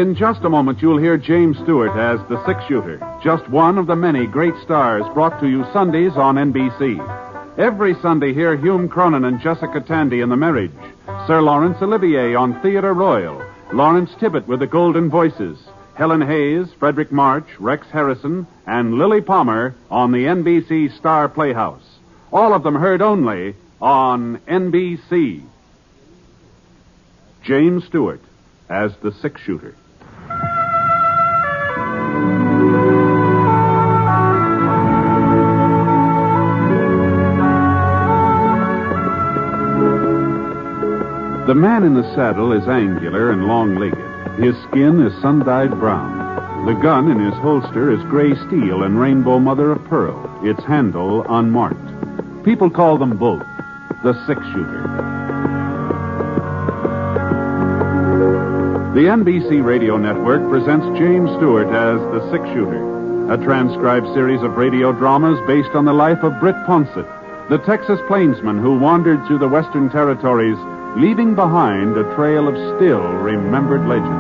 In just a moment, you'll hear James Stewart as the six-shooter, just one of the many great stars brought to you Sundays on NBC. Every Sunday, hear Hume Cronin and Jessica Tandy in The Marriage, Sir Laurence Olivier on Theatre Royal, Lawrence Tibbett with the Golden Voices, Helen Hayes, Frederick March, Rex Harrison, and Lily Palmer on the NBC Star Playhouse. All of them heard only on NBC. James Stewart as the six-shooter. The man in the saddle is angular and long-legged. His skin is sun-dyed brown. The gun in his holster is gray steel and rainbow mother of pearl, its handle unmarked. People call them both the six-shooter. The NBC Radio Network presents James Stewart as the six-shooter, a transcribed series of radio dramas based on the life of Britt Ponset, the Texas plainsman who wandered through the Western Territories, leaving behind a trail of still remembered legends.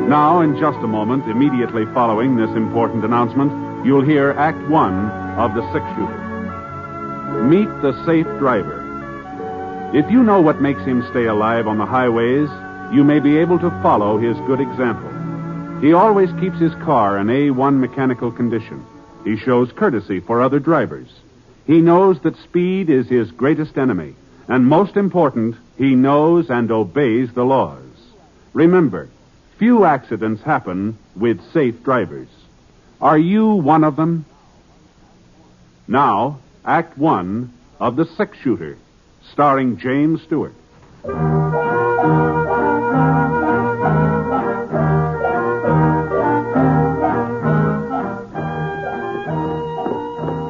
Now, in just a moment, immediately following this important announcement, you'll hear Act One of The Six-Shooter. Meet the safe driver. If you know what makes him stay alive on the highways, you may be able to follow his good example. He always keeps his car in A1 mechanical condition. He shows courtesy for other drivers. He knows that speed is his greatest enemy. And most important, he knows and obeys the laws. Remember, few accidents happen with safe drivers. Are you one of them? Now, Act One of The Six-Shooter, starring James Stewart.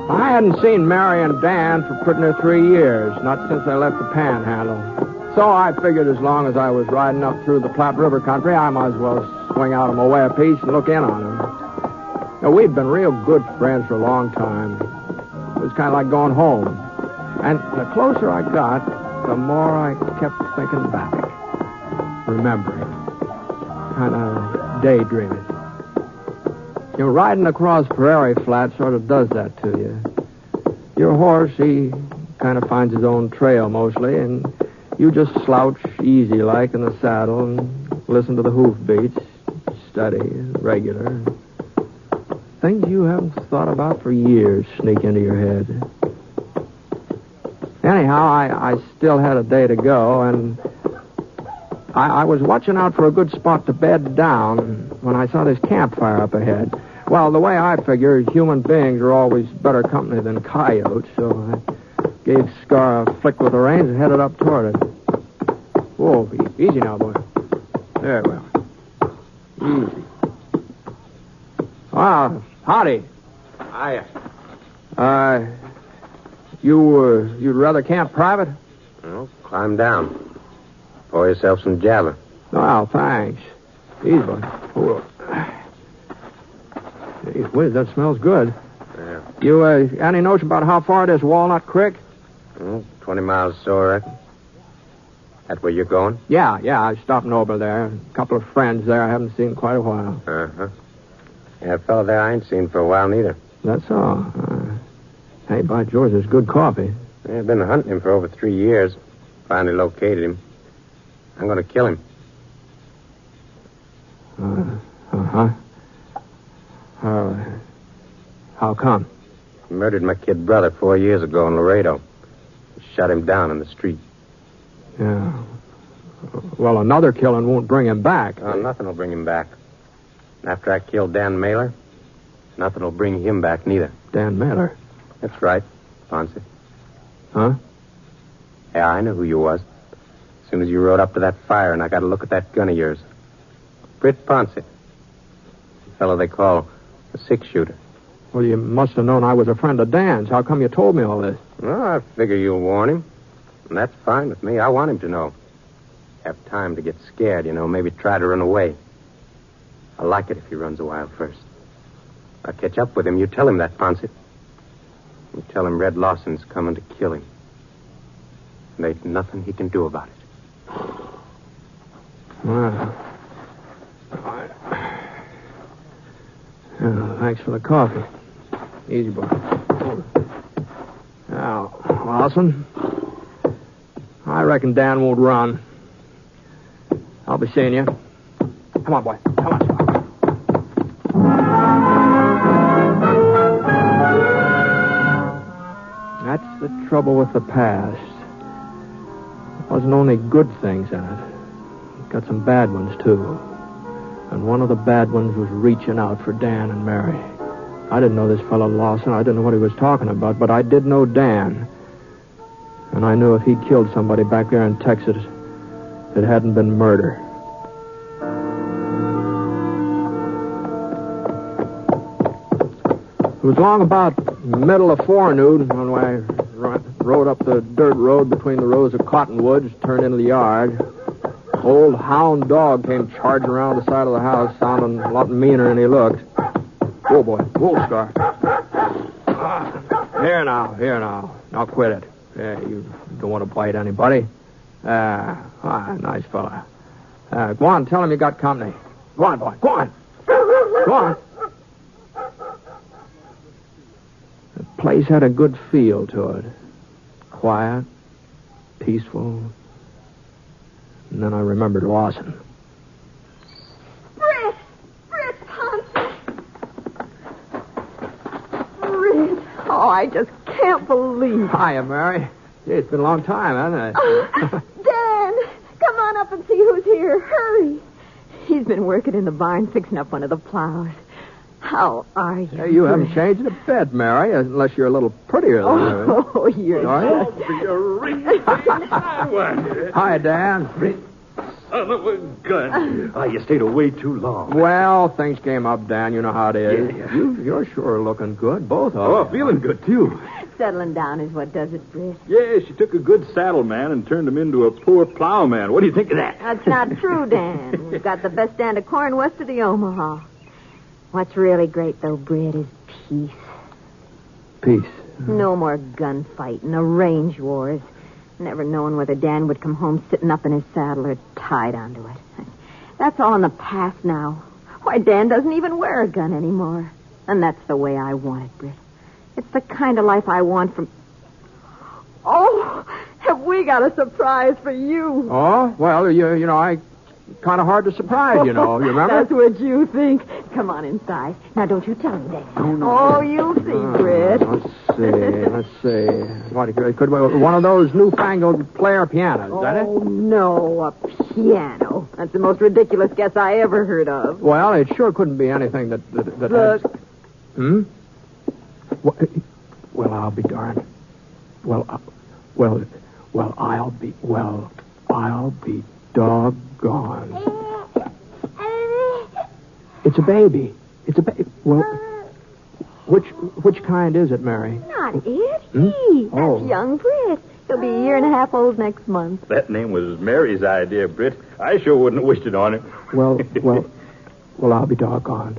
I hadn't seen Mary and Dan for pretty near 3 years, not since I left the Panhandle. So I figured as long as I was riding up through the Platte River country, I might as well swing out of my way a piece and look in on them. You know, we'd been real good friends for a long time. It was kind of like going home. And the closer I got, the more I kept thinking back, remembering, kind of daydreaming. You know, riding across prairie flat sort of does that to you. Your horse, he kind of finds his own trail mostly, and you just slouch easy-like in the saddle and listen to the hoofbeats, steady, regular. Things you haven't thought about for years sneak into your head. Anyhow, I still had a day to go, and I was watching out for a good spot to bed down when I saw this campfire up ahead. Well, the way I figure, human beings are always better company than coyotes, so I gave Scar a flick with the reins and headed up toward it. Whoa, easy now, boy. There we are. Easy. Ah, howdy. Hiya. You'd rather camp private? Well, climb down. Pour yourself some java. Oh, thanks. Easy, boy. Whoa. Gee whiz, that smells good. Yeah. You, any notion about how far it is Walnut Creek? 20 miles or so, I reckon. That where you're going? Yeah, I was stopping over there. A couple of friends there I haven't seen in quite a while. Uh-huh. Yeah, a fellow there I ain't seen for a while, neither. That's all. Hey, by George, there's good coffee. Yeah, I've been hunting him for over 3 years. Finally located him. I'm going to kill him. Uh-huh. How come? He murdered my kid brother 4 years ago in Laredo. Shot him down in the street. Yeah. Well, another killing won't bring him back. Oh, nothing will bring him back. After I killed Dan Mailer, nothing will bring him back neither. Dan Mailer? That's right, Ponset. Huh? Yeah, I knew who you was. As soon as you rode up to that fire and I got a look at that gun of yours. Britt Ponset. The fellow they call the six-shooter. Well, you must have known I was a friend of Dan's. How come you told me all this? Well, I figure you'll warn him. And that's fine with me. I want him to know. Have time to get scared, maybe try to run away. I like it if he runs a while first. I'll catch up with him. You tell him that, Ponset. You tell him Red Lawson's coming to kill him. And there's nothing he can do about it. Well, thanks for the coffee. Easy, boy. Now, Lawson, I reckon Dan won't run. I'll be seeing you. Come on, boy. Come on. That's the trouble with the past. There wasn't only good things in it. It got some bad ones, too. And one of the bad ones was reaching out for Dan and Mary. I didn't know this fellow Lawson. I didn't know what he was talking about, but I did know Dan. And I knew if he'd killed somebody back there in Texas, it hadn't been murder. It was long about middle of forenoon when I rode up the dirt road between the rows of cottonwoods, turned into the yard. Old hound dog came charging around the side of the house, sounding a lot meaner than he looked. Whoa, boy. Whoa, Scar. Here now. Now quit it. Yeah, you don't want to bite anybody. Nice fella. Go on, tell him you got company. Go on, boy. Go on. Go on. The place had a good feel to it. Quiet, peaceful. And then I remembered Lawson. Britt Ponset. Britt. Oh, I just can't believe. Hiya, Mary. Gee, it's been a long time, hasn't it? Dan, come on up and see who's here. Hurry. He's been working in the barn fixing up one of the plows. How are you? Hey, you haven't changed a bit, Mary, unless you're a little prettier than her. Oh, you're Are What? Hi, Dan. Son of a gun. Oh, you stayed away too long. Well, things came up, Dan. You know how it is. Yeah. You're sure looking good, both of Oh, you. feeling good, too. Settling down is what does it, Britt. Yeah, she took a good saddle man and turned him into a poor plowman. What do you think of that? That's not true, Dan. We've got the best stand of corn west of the Omaha. What's really great, though, Britt, is peace. Peace. No more gunfighting, or range wars. Never knowing whether Dan would come home sitting up in his saddle or tied onto it. That's all in the past now. Why, Dan doesn't even wear a gun anymore. And that's the way I want it, Britt. It's the kind of life I want from... Oh, have we got a surprise for you? Oh, well, you know, I kind of hard to surprise, you know. You remember? That's what you think. Come on inside. Now, don't you tell him, Dan. Oh, you'll see, Britt. Let's see. What, could one of those newfangled player pianos, is that it? Oh, no, a piano. That's the most ridiculous guess I ever heard of. Well, it sure couldn't be anything that Look. Hmm? Well, I'll be darned. I'll be doggone. It's a baby. Well, which kind is it, Mary? Not it. Hmm? He. Oh. That's young Britt. He'll be a year and a half old next month. That name was Mary's idea, Britt. I sure wouldn't have wished it on him. Well, I'll be doggone.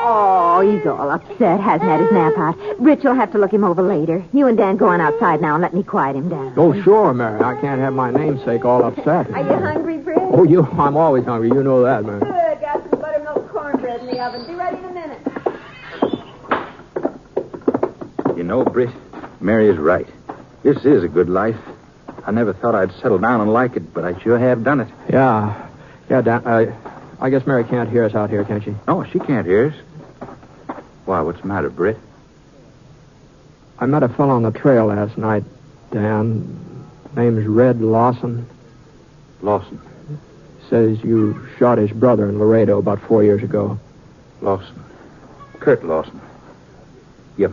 Oh, he's all upset. Hasn't had his nap out. Britt, you'll have to look him over later. You and Dan go on outside now and let me quiet him down. Oh, sure, Mary. I can't have my namesake all upset. Are you hungry, Britt? Oh, I'm always hungry. You know that, Mary. Good. Got some buttermilk cornbread in the oven. Be ready in a minute. You know, Britt, Mary is right. This is a good life. I never thought I'd settle down and like it, but I sure have done it. Yeah, Dan. I guess Mary can't hear us out here, can she? No, she can't hear us. Why, what's the matter, Britt? I met a fellow on the trail last night, Dan. Name's Red Lawson. Lawson. Says you shot his brother in Laredo about 4 years ago. Lawson. Kurt Lawson. Yep.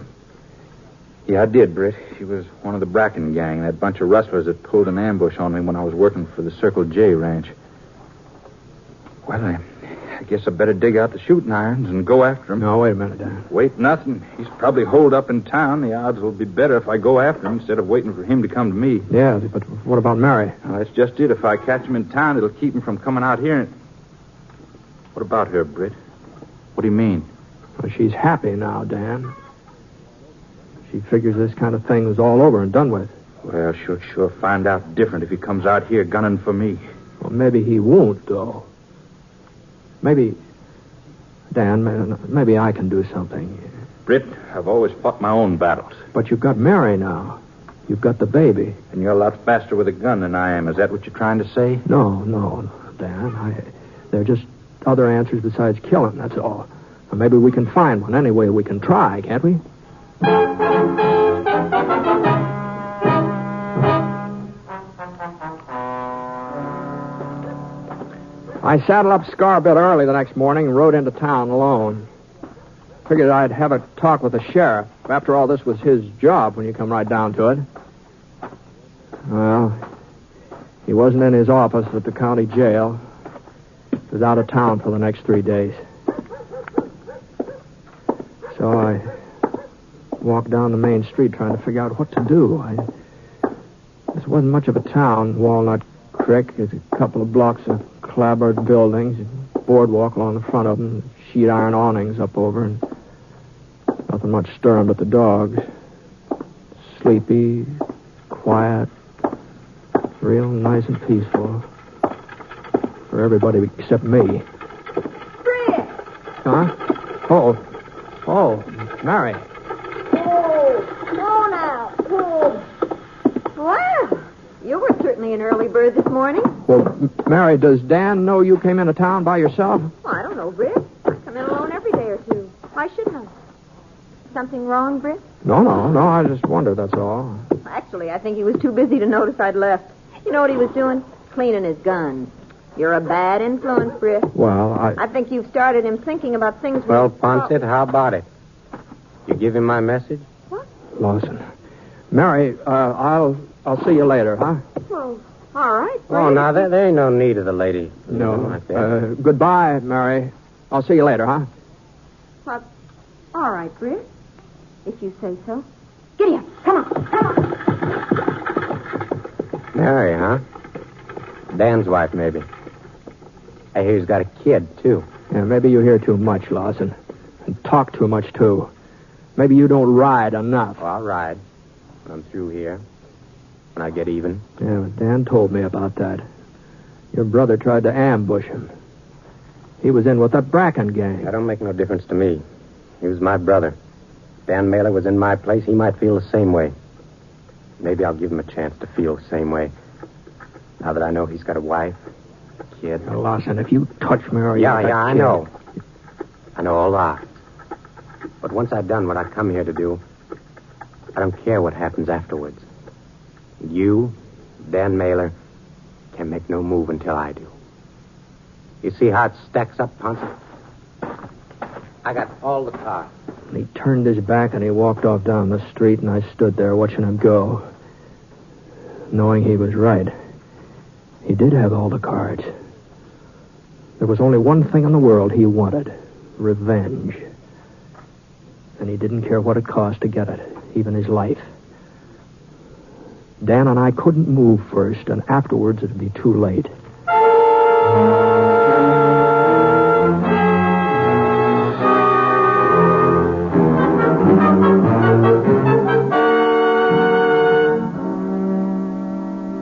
Yeah, I did, Britt. He was one of the Bracken gang, that bunch of rustlers that pulled an ambush on me when I was working for the Circle J ranch. Well, I guess I better dig out the shooting irons and go after him. No, wait a minute, Dan. Wait, nothing. He's probably holed up in town. The odds will be better if I go after him instead of waiting for him to come to me. Yeah, but what about Mary? Well, that's just it. If I catch him in town, it'll keep him from coming out here. What about her, Britt? What do you mean? Well, she's happy now, Dan. She figures this kind of thing was all over and done with. Well, she'll sure find out different if he comes out here gunning for me. Well, maybe he won't, though. Maybe... Dan, maybe I can do something. Britt, I've always fought my own battles. But you've got Mary now. You've got the baby. And you're a lot faster with a gun than I am. Is that what you're trying to say? No, Dan. There are just other answers besides killing, that's all. Or maybe we can find one. Anyway, we can try, can't we? I saddled up Scar a bit early the next morning and rode into town alone. Figured I'd have a talk with the sheriff. After all, this was his job when you come right down to it. Well, he wasn't in his office at the county jail. He was out of town for the next 3 days. So I walked down the main street trying to figure out what to do. This wasn't much of a town. Walnut Creek. There's a couple of blocks of clapboard buildings, a boardwalk along the front of them, sheet iron awnings up over, and nothing much stirring but the dogs. Sleepy, quiet, real nice and peaceful. For everybody except me. Britt! Huh? Oh, Mary. Oh, now. Oh. Well, you were certainly an early bird this morning. Well, Mary, does Dan know you came into town by yourself? Well, I don't know, Britt. I come in alone every day or two. Why shouldn't I? Something wrong, Britt? No, I just wondered, that's all. Actually, I think he was too busy to notice I'd left. You know what he was doing? Cleaning his guns. You're a bad influence, Britt. Well, I think you've started him thinking about things... Well, Ponset, how about it? You give him my message? What? Lawson. Mary, I'll see you later, huh? Well, all right, Britt. Oh, now, there ain't no need of the lady. No. Like that. Goodbye, Mary. I'll see you later, huh? Well, all right, Britt. If you say so. Giddy up. Come on. Mary, huh? Dan's wife, maybe. I hear he's got a kid, too. Yeah, maybe you hear too much, Lawson. And talk too much, too. Maybe you don't ride enough. Well, I'll ride when I'm through here. When I get even. Yeah, but Dan told me about that. Your brother tried to ambush him. He was in with that Bracken gang. That don't make no difference to me. He was my brother. Dan Mailer was in my place. He might feel the same way. Maybe I'll give him a chance to feel the same way. Now that I know he's got a wife, a kid. Now, Lawson, if you touch Mary... Yeah, I know. I know all that. But once I've done what I come here to do, I don't care what happens afterwards. You, Dan Mailer, can make no move until I do. You see how it stacks up, Ponset? I got all the cars. He turned his back and he walked off down the street, and I stood there watching him go, knowing he was right. He did have all the cards. There was only one thing in the world he wanted: revenge. And he didn't care what it cost to get it, even his life. Dan and I couldn't move first, and afterwards it'd be too late.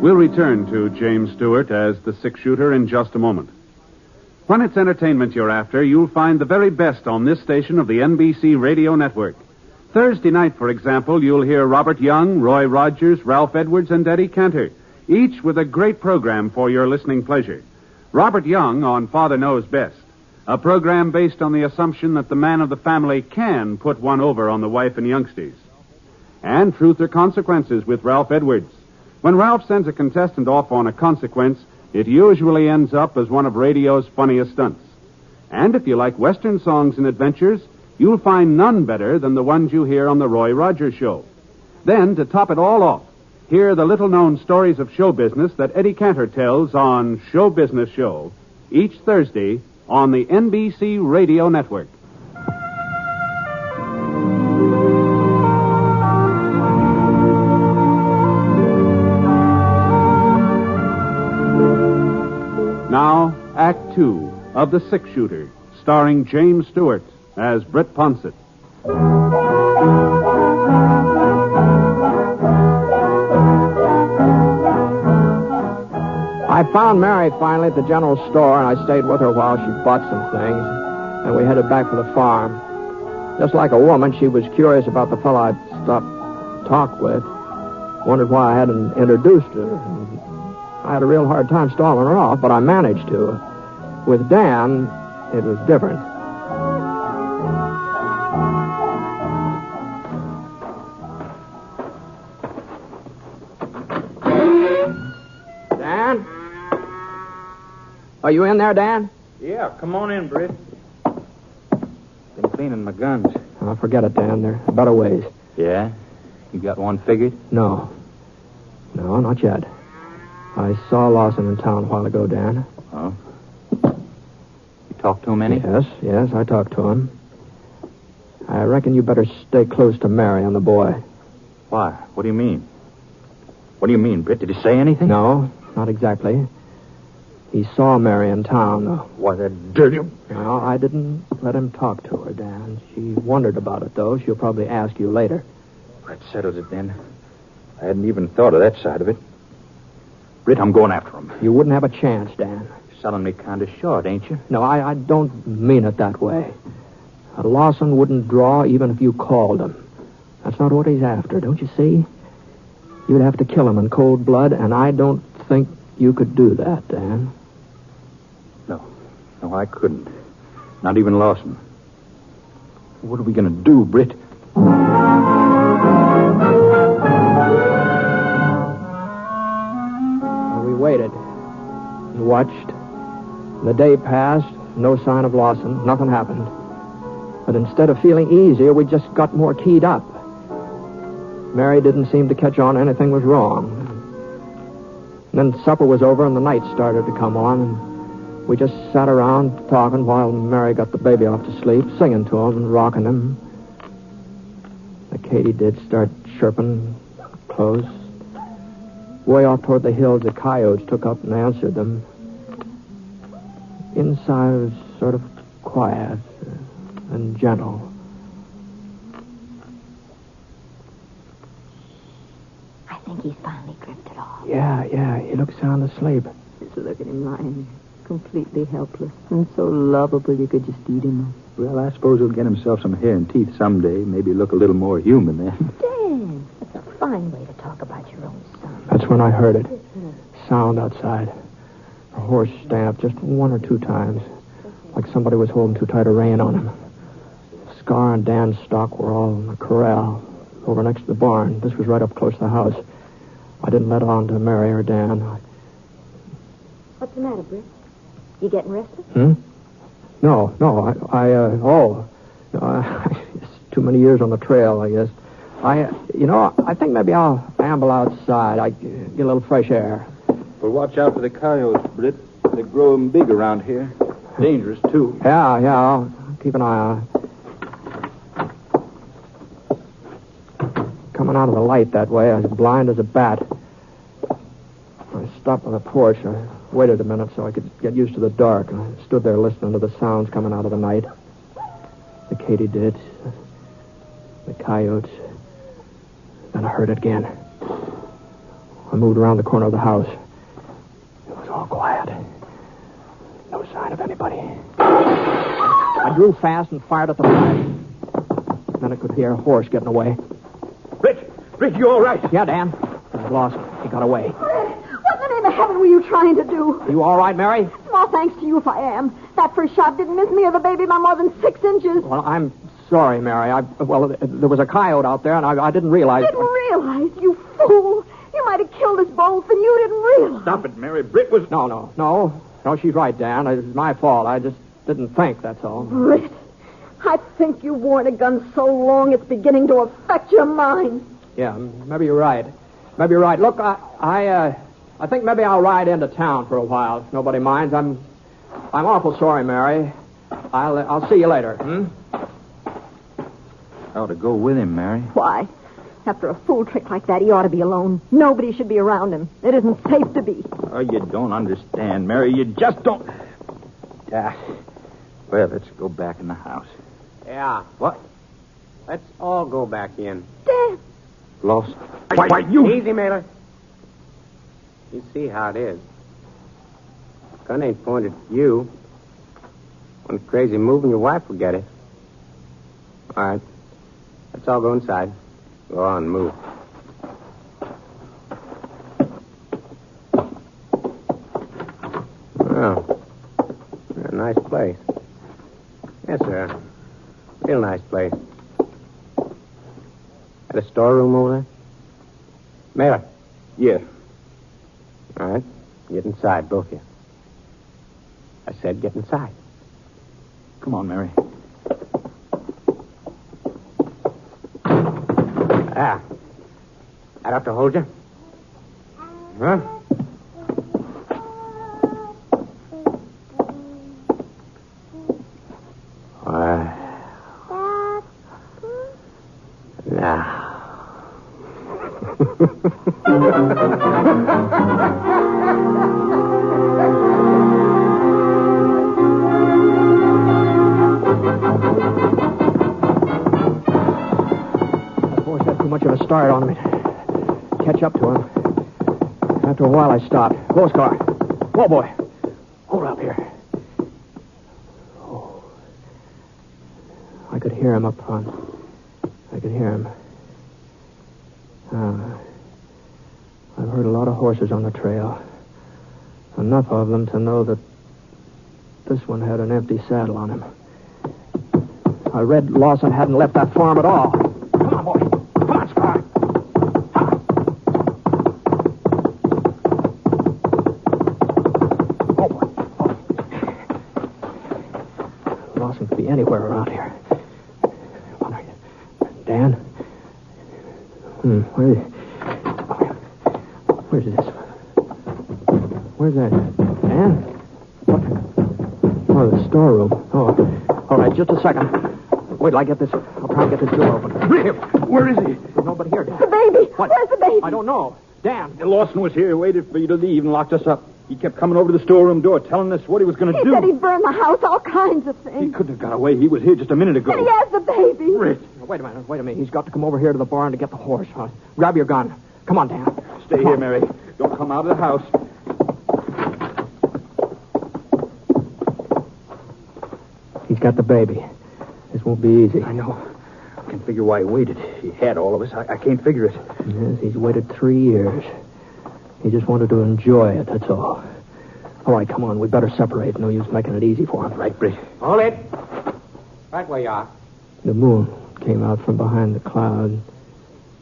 We'll return to James Stewart as the six-shooter in just a moment. When it's entertainment you're after, you'll find the very best on this station of the NBC radio network. Thursday night, for example, you'll hear Robert Young, Roy Rogers, Ralph Edwards, and Eddie Cantor, each with a great program for your listening pleasure. Robert Young on Father Knows Best, a program based on the assumption that the man of the family can put one over on the wife and youngsters. And Truth or Consequences with Ralph Edwards. When Ralph sends a contestant off on a consequence, it usually ends up as one of radio's funniest stunts. And if you like Western songs and adventures, you'll find none better than the ones you hear on the Roy Rogers Show. Then, to top it all off, hear the little-known stories of show business that Eddie Cantor tells on Show Business Show each Thursday on the NBC Radio Network. Now, Act Two of The Six-Shooter, starring James Stewart as Britt Ponset. I found Mary finally at the general store, and I stayed with her while she bought some things, and we headed back for the farm. Just like a woman, she was curious about the fellow I'd stopped to talk with, wondered why I hadn't introduced her. I had a real hard time stalling her off, but I managed to. With Dan, it was different. Dan? Are you in there, Dan? Yeah, come on in, Britt. Been cleaning my guns. Oh, forget it, Dan. There are better ways. Yeah? You got one figured? No, not yet. I saw Lawson in town a while ago, Dan. Oh? You talked to him any? Yes, I talked to him. I reckon you better stay close to Mary and the boy. Why? What do you mean? What do you mean, Britt? Did he say anything? No, not exactly. He saw Mary in town, though. Why, that dirty... No, I didn't let him talk to her, Dan. She wondered about it, though. She'll probably ask you later. That settles it, then. I hadn't even thought of that side of it. Britt, I'm going after him. You wouldn't have a chance, Dan. You're selling me kind of short, ain't you? No, I don't mean it that way. Lawson wouldn't draw even if you called him. That's not what he's after, don't you see? You'd have to kill him in cold blood, and I don't think you could do that, Dan. No, I couldn't. Not even Lawson. What are we going to do, Britt? We waited and watched. The day passed, no sign of Lawson. Nothing happened. But instead of feeling easier, we just got more keyed up. Mary didn't seem to catch on anything was wrong. And then supper was over and the night started to come on, and we just sat around talking while Mary got the baby off to sleep, singing to him and rocking him. The katydids start chirping close. Way off toward the hills, the coyotes took up and answered them. Inside it was sort of quiet and gentle. I think he's finally drifted off. Yeah, he looks sound asleep. Just look at him lying completely helpless and so lovable you could just eat him. Well, I suppose he'll get himself some hair and teeth someday. Maybe look a little more human then. Dan, that's a fine way to talk about your own son. That's when I heard it. Sound outside. A horse stamped just one or two times, like somebody was holding too tight a rein on him. Scar and Dan's stock were all in the corral over next to the barn. This was right up close to the house. I didn't let on to Mary or Dan. What's the matter, Britt? You getting restless? No, it's too many years on the trail, I guess. I think maybe I'll amble outside. I get a little fresh air. Well, watch out for the coyotes, Britt. They're growing big around here. Dangerous, too. Yeah, I'll keep an eye on it. Coming out of the light that way, I was blind as a bat. I stopped on the porch. I waited a minute so I could get used to the dark. And I stood there listening to the sounds coming out of the night. The katydids, the coyotes. Then I heard it again. I moved around the corner of the house. It was all quiet. No sign of anybody. I drew fast and fired at the flash. Then I could hear a horse getting away. Britt, you all right? Yeah, Dan. I lost him. He got away. What in the name of heaven were you trying to do? You all right, Mary? Small thanks to you if I am. That first shot didn't miss me or the baby by more than 6 inches. Well, I'm sorry, Mary. There was a coyote out there, and I didn't realize... Didn't realize, you fool. You might have killed us both, and you didn't realize. Stop it, Mary. Britt was... No, she's right, Dan. It was my fault. I just didn't think, that's all. Britt, I think you've worn a gun so long it's beginning to affect your mind. Yeah, maybe you're right. Look, I think maybe I'll ride into town for a while, if nobody minds. I'm awful sorry, Mary. I'll see you later. I ought to go with him, Mary. Why? After a fool trick like that, he ought to be alone. Nobody should be around him. It isn't safe to be. Oh, you don't understand, Mary. You just don't... Well, let's go back in the house. Yeah. What? Let's all go back in. Dad. Lawson. Why, you... Easy, Mailer. You see how it is. Gun ain't pointed at you. One crazy move and your wife will get it. All right. Let's all go inside. Go on, move. Well, a nice place. Yes, sir. Real nice place. Got a storeroom over there? Mailer. Yeah. All right. Get inside, both of you. I said get inside. Come on, Mary. Ah. I'd have to hold you? Huh? Now. Much of a start on me to catch up to him. After a while, I stopped. Close car. Whoa, boy. Hold up here. Oh. I could hear him up front. I could hear him. I've heard a lot of horses on the trail. Enough of them to know that this one had an empty saddle on him. I read Lawson hadn't left that farm at all. Come on, boy. Anywhere around here. Dan? Where's this? Where's that? Dan? What? Oh, the storeroom. Oh, all right, just a second. Wait till I get this. I'll try and get this door open. Where is he? There's nobody here, Dan. The baby. What? Where's the baby? I don't know. Dan. Lawson was here, waited for you to leave, and locked us up. He kept coming over to the storeroom door, telling us what he was going to do. He said he'd burn the house, all kinds of things. He couldn't have got away. He was here just a minute ago. And he has the baby. Britt. Wait a minute. He's got to come over here to the barn to get the horse. Grab your gun. Come on, Dan. Stay here, Mary. Don't come out of the house. He's got the baby. This won't be easy. I know. I can't figure why he waited. He had all of us. I can't figure it. Yes, he's waited 3 years. He just wanted to enjoy it, that's all. All right, come on. We better separate. No use making it easy for him. Right, Britt. Hold it. Right where you are. The moon came out from behind the cloud.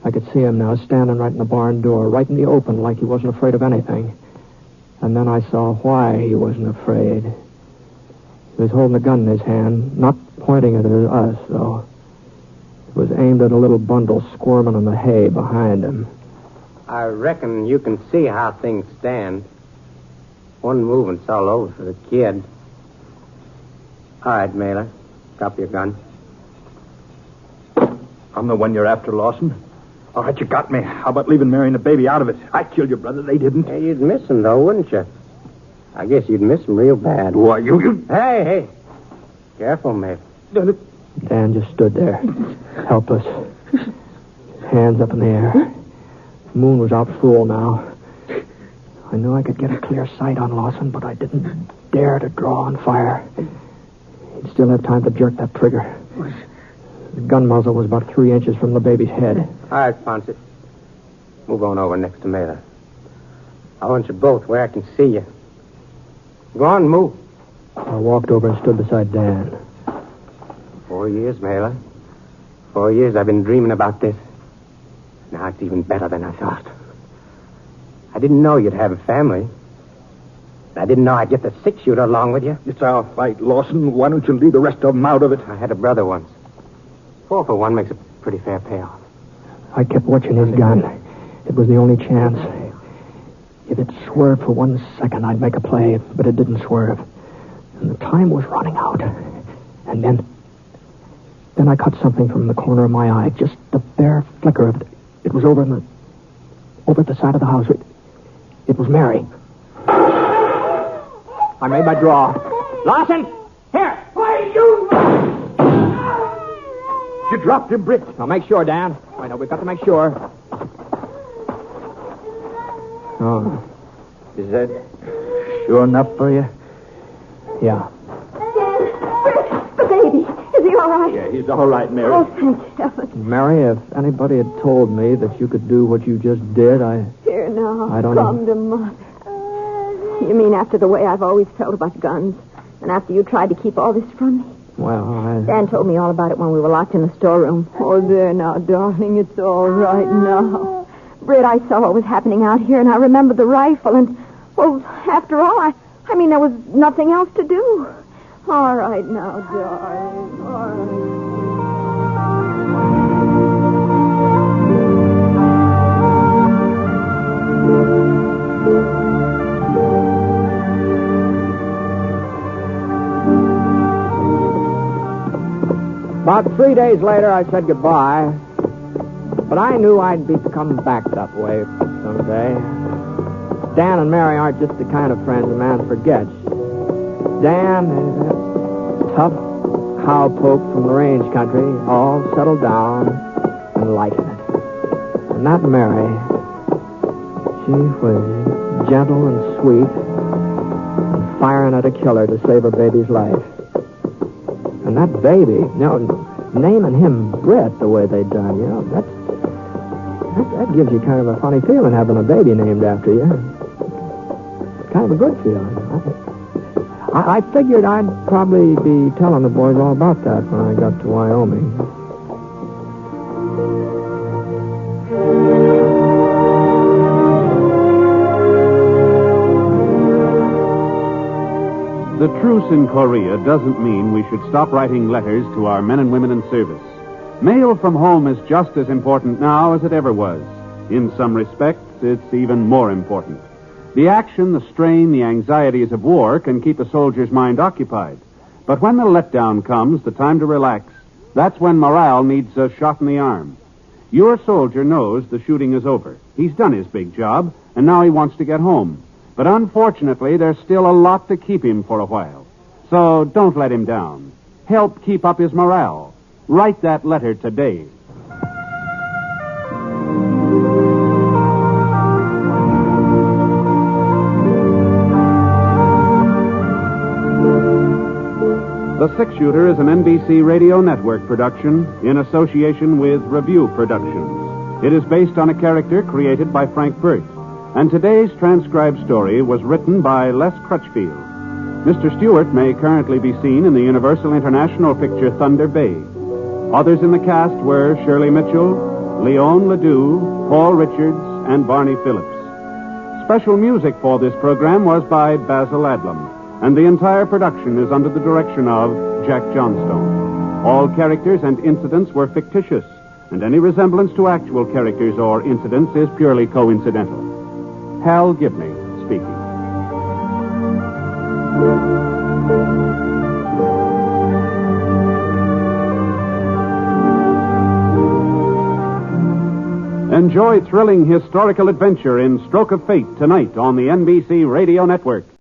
I could see him now standing right in the barn door, right in the open, like he wasn't afraid of anything. And then I saw why he wasn't afraid. He was holding a gun in his hand, not pointing it at us, though. It was aimed at a little bundle squirming in the hay behind him. I reckon you can see how things stand. One movement's all over for the kid. All right, Mailer. Drop your gun. I'm the one you're after, Lawson. All right, you got me. How about leaving Mary and the baby out of it? I killed your brother. They didn't. Hey, you'd miss him, though, wouldn't you? I guess you'd miss him real bad. Why, you... Hey. Careful, Mailer. Dan just stood there, helpless. Hands up in the air. The moon was out full now. I knew I could get a clear sight on Lawson, but I didn't dare to draw on fire. He'd still have time to jerk that trigger. The gun muzzle was about 3 inches from the baby's head. All right, Ponset. Move on over next to Mailer. I want you both where I can see you. Go on, move. I walked over and stood beside Dan. 4 years, Mailer. 4 years I've been dreaming about this. Now it's even better than I thought. I didn't know you'd have a family. I didn't know I'd get the 6-shooter along with you. It's our fight, Lawson. Why don't you leave the rest of them out of it? I had a brother once. 4 for 1 makes a pretty fair payoff. I kept watching his gun. It was the only chance. If it swerved for 1 second, I'd make a play, but it didn't swerve. And the time was running out. And then I caught something from the corner of my eye, just the bare flicker of it. It was over at the side of the house. It was Mary. I made my draw. Lawson! Here! Why, you... You dropped him, Britt. Now, make sure, Dan. I know, we've got to make sure. Oh. Is that sure enough for you? Yeah. Dan, the baby. Is he all right? Yeah, he's all right, Mary. Oh, thank heaven. Mary, if anybody had told me that you could do what you just did, Here now. I don't Come to Mother. You mean after the way I've always felt about guns? And after you tried to keep all this from me? Well, Dan told me all about it when we were locked in the storeroom. Oh, there now, darling. It's all right now. Britt, I saw what was happening out here, and I remembered the rifle, and, well, after all, I mean, there was nothing else to do. All right now, darling. All right. About 3 days later, I said goodbye. But I knew I'd be coming back that way someday. Dan and Mary aren't just the kind of friends a man forgets. Dan is a tough cowpoke from the range country, all settled down and liking it. And that Mary, she was gentle and sweet and firing at a killer to save her baby's life. And that baby, naming him Britt the way they done, that gives you kind of a funny feeling having a baby named after you. Kind of a good feeling. I figured I'd probably be telling the boys all about that when I got to Wyoming. The truce in Korea doesn't mean we should stop writing letters to our men and women in service. Mail from home is just as important now as it ever was. In some respects, it's even more important. The action, the strain, the anxieties of war can keep a soldier's mind occupied. But when the letdown comes, the time to relax, that's when morale needs a shot in the arm. Your soldier knows the shooting is over. He's done his big job, and now he wants to get home. But unfortunately, there's still a lot to keep him for a while. So don't let him down. Help keep up his morale. Write that letter today. The Six Shooter is an NBC Radio Network production in association with Review Productions. It is based on a character created by Frank Burt. And today's transcribed story was written by Les Crutchfield. Mr. Stewart may currently be seen in the Universal International picture Thunder Bay. Others in the cast were Shirley Mitchell, Leon Ledoux, Paul Richards, and Barney Phillips. Special music for this program was by Basil Adlam, and the entire production is under the direction of Jack Johnstone. All characters and incidents were fictitious, and any resemblance to actual characters or incidents is purely coincidental. Hal Gibney speaking. Enjoy thrilling historical adventure in Stroke of Fate tonight on the NBC Radio Network.